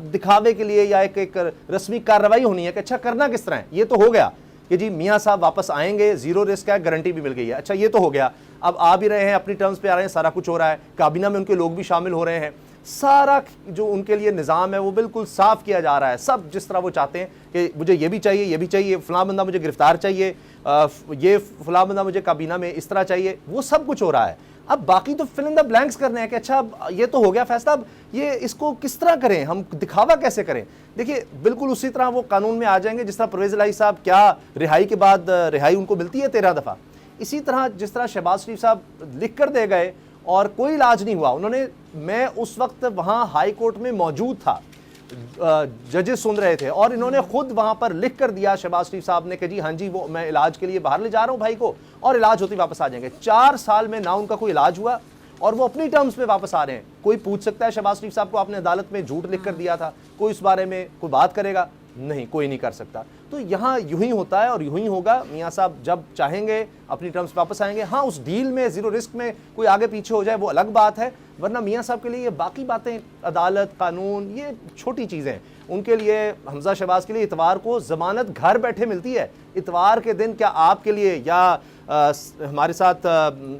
दिखावे के लिए या एक रस्मी कार्रवाई होनी है कि अच्छा करना किस तरह है। ये तो हो गया कि जी मियाँ साहब वापस आएंगे, ज़ीरो रिस्क है, गारंटी भी मिल गई है, अच्छा ये तो हो गया। अब आ भी रहे हैं, अपनी टर्म्स पे आ रहे हैं, सारा कुछ हो रहा है, काबीना में उनके लोग भी शामिल हो रहे हैं, सारा जो उनके लिए निज़ाम है वो बिल्कुल साफ किया जा रहा है। सब जिस तरह वो चाहते हैं कि मुझे ये भी चाहिए, ये भी चाहिए, फ़लाँ बंदा मुझे गिरफ्तार चाहिए, ये फ़लाँ बंदा मुझे काबीना में इस तरह चाहिए, वो सब कुछ हो रहा है। अब बाकी तो फिल इन द ब्लैंक्स करने हैं कि अच्छा अब ये तो हो गया फैसला, अब ये इसको किस तरह करें, हम दिखावा कैसे करें। देखिए बिल्कुल उसी तरह वो कानून में आ जाएंगे जिस तरह परवेज़ इलाही साहब, क्या रिहाई के बाद रिहाई उनको मिलती है 13 दफ़ा, इसी तरह जिस तरह शहबाज शरीफ साहब लिख कर दे गए और कोई इलाज नहीं हुआ। उन्होंने, मैं उस वक्त वहाँ हाई कोर्ट में मौजूद था, जजेस सुन रहे थे, और इन्होंने खुद वहाँ पर लिख कर दिया शहबाज शरीफ साहब ने कि जी हाँ जी वो मैं इलाज के लिए बाहर ले जा रहा हूँ भाई को, और इलाज होते वापस आ जाएंगे। 4 साल में ना उनका कोई इलाज हुआ और वो अपनी टर्म्स पे वापस आ रहे हैं। कोई पूछ सकता है शहबाज शरीफ साहब को आपने अदालत में झूठ लिख कर दिया था, कोई इस बारे में कोई बात करेगा? नहीं, कोई नहीं कर सकता। तो यहाँ यूं ही होता है और यूं ही होगा। मियाँ साहब जब चाहेंगे अपनी टर्म्स वापस आएंगे। हाँ, उस डील में जीरो रिस्क में कोई आगे पीछे हो जाए वो अलग बात है, वरना मियाँ साहब के लिए ये बाकी बातें, अदालत, कानून, ये छोटी चीज़ें हैं उनके लिए। हमजा शहबाज के लिए इतवार को जमानत घर बैठे मिलती है। इतवार के दिन क्या आपके लिए या हमारे साथ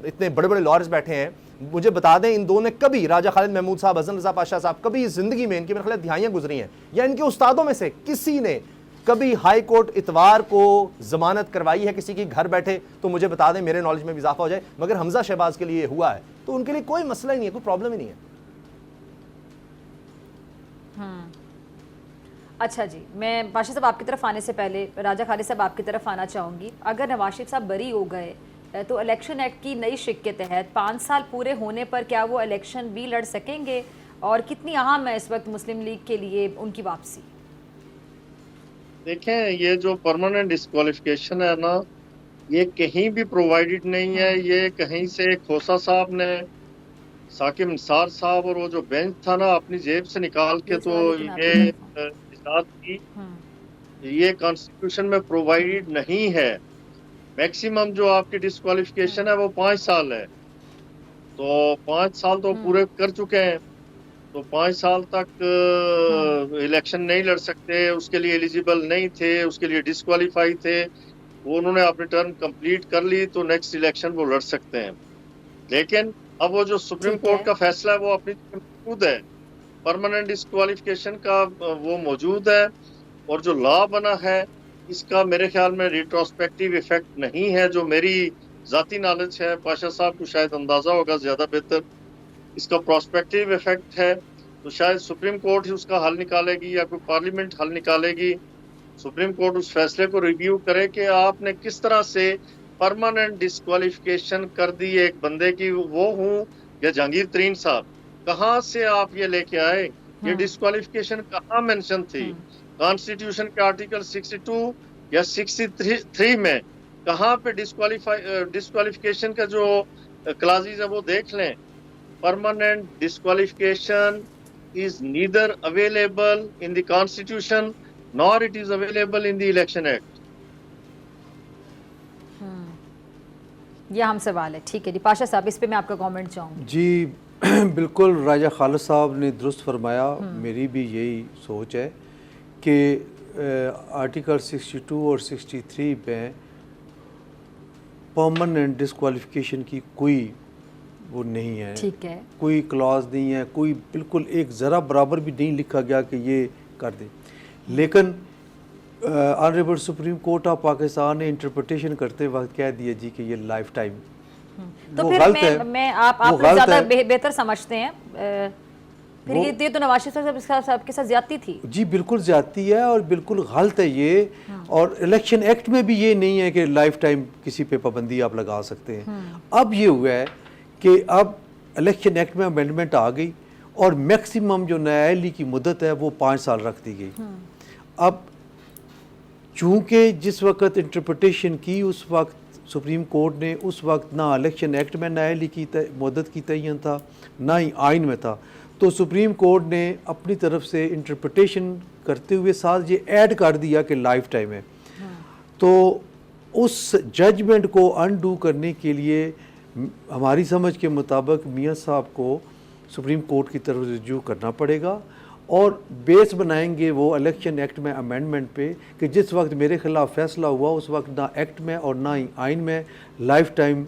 इतने बड़े बड़े लॉयर्स बैठे हैं, मुझे बता दें इन दोनों ने कभी, राजा खालिद महमूद साहब, हसन रजा पाशा साहब, कभी ज़िंदगी में, इनकी मेरे ख्याल दिहाइयाँ गुजरी हैं, या इनके उस्तादों में से किसी ने कभी हाई कोर्ट इतवार को जमानत करवाई है किसी की घर बैठे? तो मुझे बता दें, मेरे नॉलेज में भी इजाफा हो जाए। मगर हमजा शहबाज के लिए हुआ है, तो उनके लिए कोई मसला ही नहीं है, कोई प्रॉब्लम ही नहीं है। अच्छा जी, मैं पाशा साहब आपकी तरफ आने से पहले राजा खालिद साहब आपकी तरफ आना चाहूँगी। अगर नवाज शरीफ साहब बरी हो गए तो इलेक्शन एक्ट की नई शिक के तहत 5 साल पूरे होने पर क्या वो इलेक्शन भी लड़ सकेंगे, और कितनी अहम है इस वक्त मुस्लिम लीग के लिए उनकी वापसी? देखें, ये जो परमानेंट डिस्क्वालिफिकेशन है ना, ये कहीं भी प्रोवाइडेड नहीं है। ये कहीं से खोसा साहब ने, साकिब निसार साहब और वो जो बेंच था ना, अपनी जेब से निकाल के तो ये इजाद की। ये कॉन्स्टिट्यूशन में प्रोवाइडेड नहीं है। मैक्सिमम जो आपकी डिस्क्वालिफिकेशन है वो 5 साल है, तो 5 साल तो पूरे कर चुके हैं, तो 5 साल तक इलेक्शन नहीं लड़ सकते। उसके लिए एलिजिबल नहीं थे, उसके लिए डिस्क्वालीफाई थे। वो उन्होंने अपनी टर्म कंप्लीट कर ली तो नेक्स्ट इलेक्शन वो लड़ सकते हैं। लेकिन अब वो जो सुप्रीम कोर्ट का फैसला है वो अपनी मौजूद है, परमानेंट डिस्क्वालिफिकेशन का वो मौजूद है। और जो लॉ बना है इसका मेरे ख्याल में रिट्रोस्पेक्टिव इफेक्ट नहीं है। जो मेरी जाती नॉलेज है, पाशा साहब को शायद अंदाजा होगा ज़्यादा बेहतर, इसका प्रोस्पेक्टिव इफेक्ट है। तो शायद सुप्रीम कोर्ट ही उसका हल निकालेगी या कोई पार्लियामेंट हल निकालेगी। सुप्रीम कोर्ट उस फैसले को रिव्यू करे कि आपने किस तरह से परमानेंट डिस्क्वालिफिकेशन कर दी एक बंदे की, वो हूँ या जहांगीर तरीन साहब, कहाँ से आप ये लेके आए? ये डिस्क्वालिफिकेशन कहाँ मेंशन थी? कॉन्स्टिट्यूशन के आर्टिकल 62 या 63 में कहाँ पे डिस्क्वालिफिकेशन का जो क्लासेस है वो देख लें। Permanent disqualification is neither available in the constitution nor it is available in the election act. ये हम सवाल है। ठीक है जी, पाशा साहब इस पे मैं आपका कमेंट चाहूँगी। जी बिल्कुल, राजा खालिद साहब ने दुरुस्त फरमाया। मेरी भी यही सोच है कि आर्टिकल 62 और 63 में परमानेंट डिस्क्वालिफिकेशन की कोई वो नहीं है, ठीक है, कोई क्लॉज नहीं है, कोई बिल्कुल एक ज़रा बराबर भी नहीं लिखा गया कि ये कर दे। लेकिन honourable supreme court of Pakistan ने इंटरप्रिटेशन करते वक्त कह दिया जी कि ये लाइफ टाइम। तो फिर मैं आप ज़्यादा बेहतर समझते हैं, फिर ये तो नवाज शरीफ साहब के साथ ज्यादती थी। जी बिल्कुल ज्यादती है और बिल्कुल गलत है ये। और इलेक्शन एक्ट में भी ये नहीं है कि लाइफ टाइम किसी पे पाबंदी आप लगा सकते हैं। अब ये हुआ है कि अब इलेक्शन एक्ट में अमेंडमेंट आ गई और मैक्सिमम जो न्यायालय की मुद्दत है वो 5 साल रख दी गई। अब चूँकि जिस वक्त इंटरप्रिटेशन की उस वक्त सुप्रीम कोर्ट ने उस वक्त ना इलेक्शन एक्ट में न्यायालय की मुद्दत की तयन था ना ही आइन में था, तो सुप्रीम कोर्ट ने अपनी तरफ से इंटरप्रिटेशन करते हुए साथ ये ऐड कर दिया कि लाइफ टाइम है। तो उस जजमेंट को अनडू करने के लिए हमारी समझ के मुताबिक मियाँ साहब को सुप्रीम कोर्ट की तरफ रिव्यू करना पड़ेगा और बेस बनाएंगे वो इलेक्शन एक्ट में अमेंडमेंट पे कि जिस वक्त मेरे ख़िलाफ़ फैसला हुआ उस वक्त ना एक्ट में और ना ही आइन में लाइफ टाइम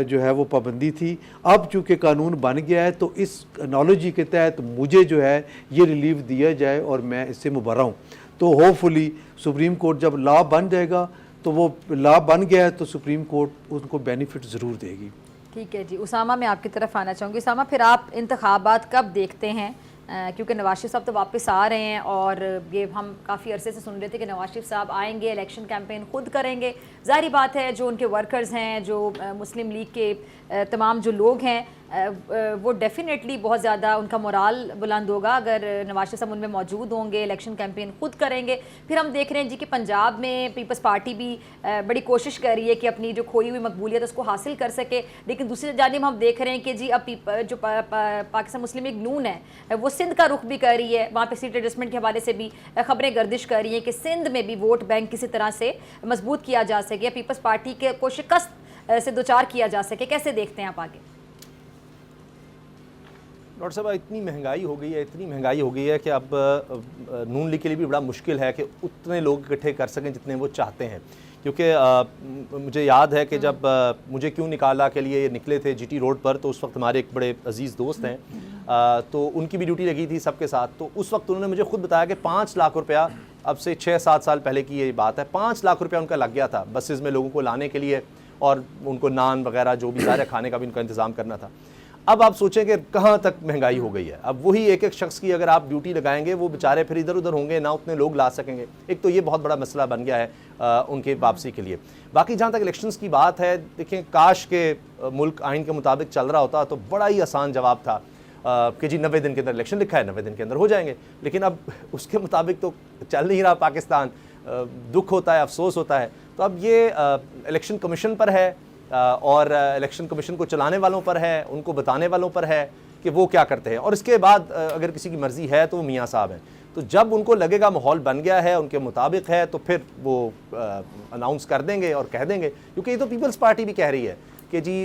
जो है वो पाबंदी थी। अब चूँकि कानून बन गया है तो इस एनोलॉजी के तहत मुझे जो है ये रिलीफ दिया जाए और मैं इससे मुबर्रा हूँ। तो होपफुली सुप्रीम कोर्ट जब लॉ बन जाएगा तो वो लॉ बन गया है तो सुप्रीम कोर्ट उनको बेनिफिट ज़रूर देगी। ठीक है जी, उसामा मैं आपकी तरफ आना चाहूँगी। उसामा, फिर आप इंतखाबात कब देखते हैं? क्योंकि नवाज शरीफ साहब तो वापस आ रहे हैं और ये हम काफ़ी अरसे से सुन रहे थे कि नवाज शरीफ साहब आएंगे, इलेक्शन कैंपेन खुद करेंगे। ज़ाहिर बात है जो उनके वर्कर्स हैं, जो मुस्लिम लीग के तमाम जो लोग हैं वो डेफिनेटली बहुत ज़्यादा उनका मोराल बुलंद होगा अगर नवाज शरीफ साहब उनमें मौजूद होंगे, इलेक्शन कैंपेन खुद करेंगे। फिर हम देख रहे हैं जी कि पंजाब में पीपल्स पार्टी भी बड़ी कोशिश कर रही है कि अपनी जो खोई हुई मकबूलियत उसको हासिल कर सके, लेकिन दूसरी जानिब हम देख रहे हैं कि जी अब जो पाकिस्तान मुस्लिम लीग नून है वो सिंध का रुख भी कर रही है, वहाँ पे सीट एडजस्टमेंट के हवाले से भी खबरें गर्दिश कर रही हैं कि सिंध में भी वोट बैंक किसी तरह से मजबूत किया जा सके, पीपल्स पार्टी के को शिकस्त से दोचार किया जा सके। कैसे देखते हैं आप आगे? डॉक्टर साहब, इतनी महंगाई हो गई है, इतनी महंगाई हो गई है कि अब नून लीग के लिए भी बड़ा मुश्किल है कि उतने लोग इकट्ठे कर सकें जितने वो चाहते हैं। क्योंकि मुझे याद है कि जब मुझे क्यों निकाला के लिए निकले थे जीटी रोड पर, तो उस वक्त हमारे एक बड़े अजीज़ दोस्त हैं, तो उनकी भी ड्यूटी लगी थी सबके साथ। तो उस वक्त उन्होंने मुझे खुद बताया कि 5 लाख रुपया, अब से 6-7 साल पहले की ये बात है, 5 लाख रुपया उनका लग गया था बसेज़ में लोगों को लाने के लिए, और उनको नान वगैरह जो भी सारे खाने का भी उनका इंतज़ाम करना था। अब आप सोचें कि कहाँ तक महंगाई हो गई है। अब वही एक एक शख्स की अगर आप ड्यूटी लगाएंगे, वो बेचारे फिर इधर उधर होंगे, ना उतने लोग ला सकेंगे। एक तो ये बहुत बड़ा मसला बन गया है उनके वापसी के लिए। बाकी जहाँ तक इलेक्शंस की बात है, देखें, काश के मुल्क आइन के मुताबिक चल रहा होता तो बड़ा ही आसान जवाब था कि जी 90 दिन के अंदर इलेक्शन लिखा है, 90 दिन के अंदर हो जाएंगे। लेकिन अब उसके मुताबिक तो चल नहीं रहा पाकिस्तान। दुख होता है, अफसोस होता है। तो अब ये इलेक्शन कमीशन पर है और इलेक्शन कमीशन को चलाने वालों पर है, उनको बताने वालों पर है कि वो क्या करते हैं। और इसके बाद अगर किसी की मर्ज़ी है तो वो मियाँ साहब हैं। तो जब उनको लगेगा माहौल बन गया है, उनके मुताबिक है, तो फिर वो अनाउंस कर देंगे और कह देंगे। क्योंकि ये तो पीपल्स पार्टी भी कह रही है कि जी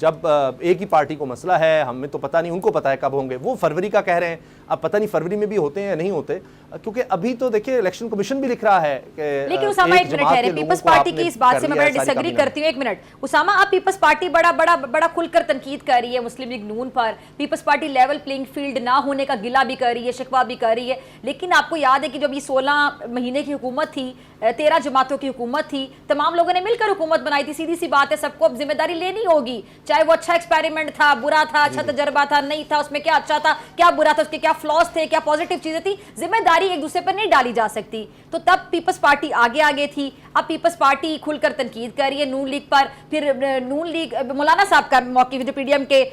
जब एक ही पार्टी को मसला है, हमें तो पता नहीं, उनको पता है कब होंगे। वो फरवरी का कह रहे हैं, अब पता नहीं फरवरी में भी होते हैं या नहीं होते, क्योंकि अभी तो देखिए इलेक्शन कमीशन भी लिख रहा है कि लेकिन उसामा एक मिनट ठहरे, पीपल्स पार्टी की इस बात से मैं बड़ा डिसएग्री करती हूँ। एक मिनट उसामा, अब पीपल्स पार्टी बड़ा खुलकर तनकीद कर रही है मुस्लिम लीग नून पर। Peoples Party level playing field ना होने का गिला भी कर रही है, शिकवा भी कर रही है। लेकिन आपको याद है कि जब ये 16 महीने की हुकूमत थी, 13 जमातों की हुकूमत थी, तमाम लोगों ने मिलकर हुकूमत बनाई थी। सीधी सी बात है, सबको अब जिम्मेदारी लेनी होगी, चाहे वो अच्छा एक्सपेरिमेंट था, बुरा था, अच्छा तजर्बा था, नहीं था, उसमें क्या अच्छा था, क्या बुरा था, उसके क्या फ्लॉज थे, क्या पॉजिटिव चीजें थी। जिम्मेदारी एक दूसरे पर नहीं डाली जा सकती। तो तब पीपल्स पार्टी आगे थी, अब पीपल्स पार्टी खुलकर तनकीद कर रही है नून लीग पर। फिर नून लीग, मौलाना साहब का मौक़िफ़, जो पीडीएम के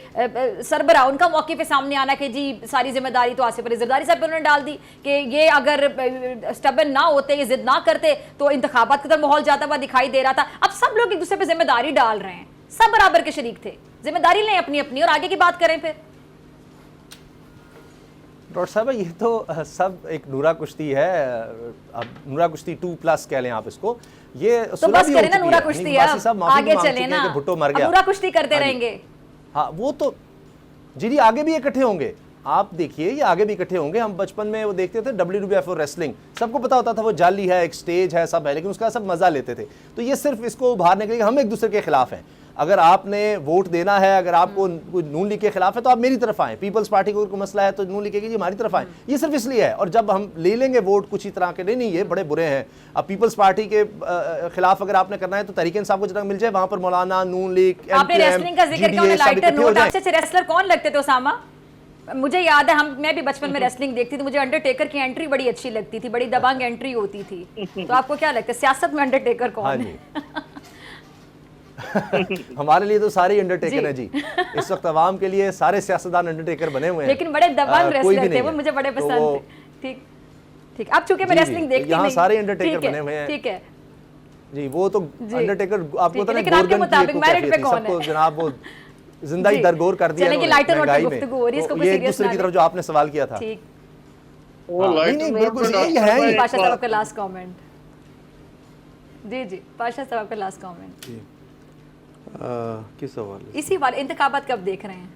सरबरा, उनका मौक़िफ़ सामने आना कि जी सारी जिम्मेदारी तो आसिफ अली ज़रदारी साहब पर उन्होंने डाल दी कि ये अगर स्टबन ना होते, ये जिद ना करते, तो इंतखाबात का माहौल जाता हुआ दिखाई दे रहा था। अब सब लोग एक दूसरे पर जिम्मेदारी डाल रहे हैं, सब बराबर के शरीक थे। जिम्मेदारी लें अपनी अपनी और आगे की बात करें। फिर डॉक्टर साहब, ये तो सब एक नूरा कुश्ती है। अब नूरा कुश्ती 2+ कह लें आप इसको। ये तो बस करें ना नूरा कुश्ती, आगे चले ना, भुट्टो मर गया, नूरा कुश्ती करते रहेंगे। हाँ, वो तो जी आगे भी इकट्ठे होंगे। आप देखिए, ये आगे भी इकट्ठे होंगे। हम बचपन में वो देखते थे WWF और रेसलिंग, सबको पता होता था वो जाली है, एक स्टेज है, सब है, लेकिन उसका सब मजा लेते थे। तो ये सिर्फ इसको उभारने के लिए हम एक दूसरे के खिलाफ हैं। अगर आपने वोट देना है, अगर आपको नून लीग के खिलाफ है तो आप मेरी तरफ आए। पीपल्स पार्टी को मसला है तो नून लीग की हमारी तरफ आए। ये सिर्फ इसलिए है। और जब हम ले लेंगे वोट कुछ ही तरह के, नहीं ये बड़े बुरे हैं। अब पीपल्स पार्टी के खिलाफ अगर आपने करना है तो तहरीक इंसाफ को जगह मिल जाए, वहां पर मौलाना, नून लीग, आपने रेसलिंग का जिक्र किया, लाइटर नोट। आपसे रेसलर कौन लगते थे उसामा? मुझे याद है, मैं भी बचपन में रेसलिंग देखती थी, मुझे अंडरटेकर की एंट्री बड़ी अच्छी लगती थी, बड़ी दबंग एंट्री होती थी। तो आपको क्या लगता है सियासत में अंडरटेकर कौन है? हमारे लिए तो सारे अंडरटेकर हैं जी। इस वक्त अवाम के लिए सारे सियासतदान अंडरटेकर बने हुए हैं, लेकिन बड़े दबंग रेसलर थे वो, मुझे बड़े पसंद थे। ठीक, अब चूंकि मैं रेसलिंग देखती नहीं, सारे अंडरटेकर बने हुए हैं। ठीक है जी, वो तो अंडरटेकर आपको पता लेकिन आपके मुताबिक मेरिट पे कौन है? जनाब वो जिंदा ही दरगोर कर दिया महंगाई में। ये एक दूसरे की तरफ जो आपने सवाल किया था। ठीक, बिल्कुल यही है। पाशा साहब आपका लास्ट कमेंट। जी पाशा साहब आपका लास्ट कमेंट। किस सवाल? इसी बार इंतखाबात कब देख रहे हैं?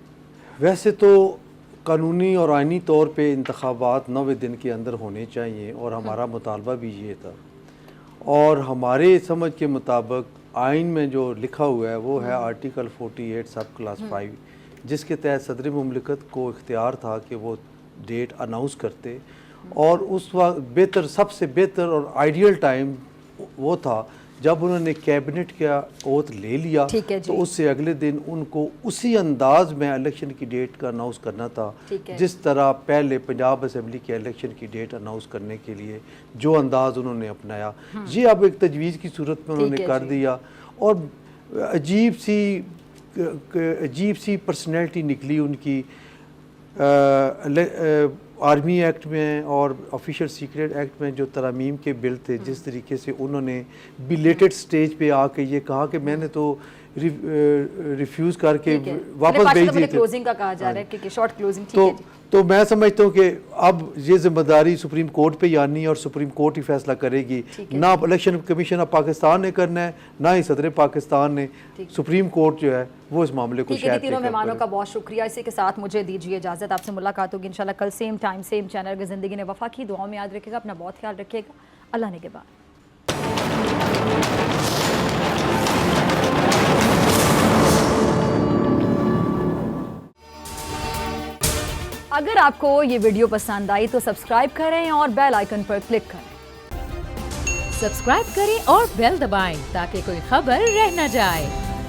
वैसे तो कानूनी और आइनी तौर पे इंतखाबात 90 दिन के अंदर होने चाहिए और हमारा मुतालबा भी ये था। और हमारे समझ के मुताबिक आइन में जो लिखा हुआ है वो है आर्टिकल 48 सब क्लास 5, जिसके तहत सदर मुमलिकत को इख्तियार था कि वो डेट अनाउंस करते। और उस वक्त बेहतर, सबसे बेहतर और आइडियल टाइम वो था जब उन्होंने कैबिनेट का ओथ ले लिया, तो उससे अगले दिन उनको उसी अंदाज में इलेक्शन की डेट का अनाउंस करना था, जिस तरह पहले पंजाब असेंबली के इलेक्शन की डेट अनाउंस करने के लिए जो अंदाज उन्होंने अपनाया, ये अब एक तजवीज़ की सूरत में उन्होंने कर दिया। और अजीब सी अजीब सी पर्सनैलिटी निकली उनकी। आर्मी एक्ट में और ऑफिशियल सीक्रेट एक्ट में जो तरमीम के बिल थे, जिस तरीके से उन्होंने बिलेटेड स्टेज पे आके ये कहा कि मैंने तो रिफ्यूज़ करके वापस भेज दिए थे। क्लोजिंग का कहा जा रहा है कि शॉर्ट क्लोजिंग, ठीक है जी। तो मैं समझता हूँ कि अब ये जिम्मेदारी सुप्रीम कोर्ट पे ही आनी है और सुप्रीम कोर्ट ही फैसला करेगी। ना इलेक्शन कमीशन ऑफ पाकिस्तान ने करना है, ना ही सदर पाकिस्तान ने। सुप्रीम कोर्ट जो है वो इस मामले को शायद तीनों मेहमानों का बहुत शुक्रिया। इसी के साथ मुझे दीजिए इजाज़त, आपसे मुलाकात होगी इंशाल्लाह कल सेम टाइम सेम चैनल की ज़िंदगी ने वफा की। दुआओं में याद रखिएगा, अपना बहुत ख्याल रखिएगा। अल्लाह ने के बाद। अगर आपको ये वीडियो पसंद आई तो सब्सक्राइब करें और बेल आइकन पर क्लिक करें। सब्सक्राइब करें और बेल दबाएं ताकि कोई खबर रह न जाए।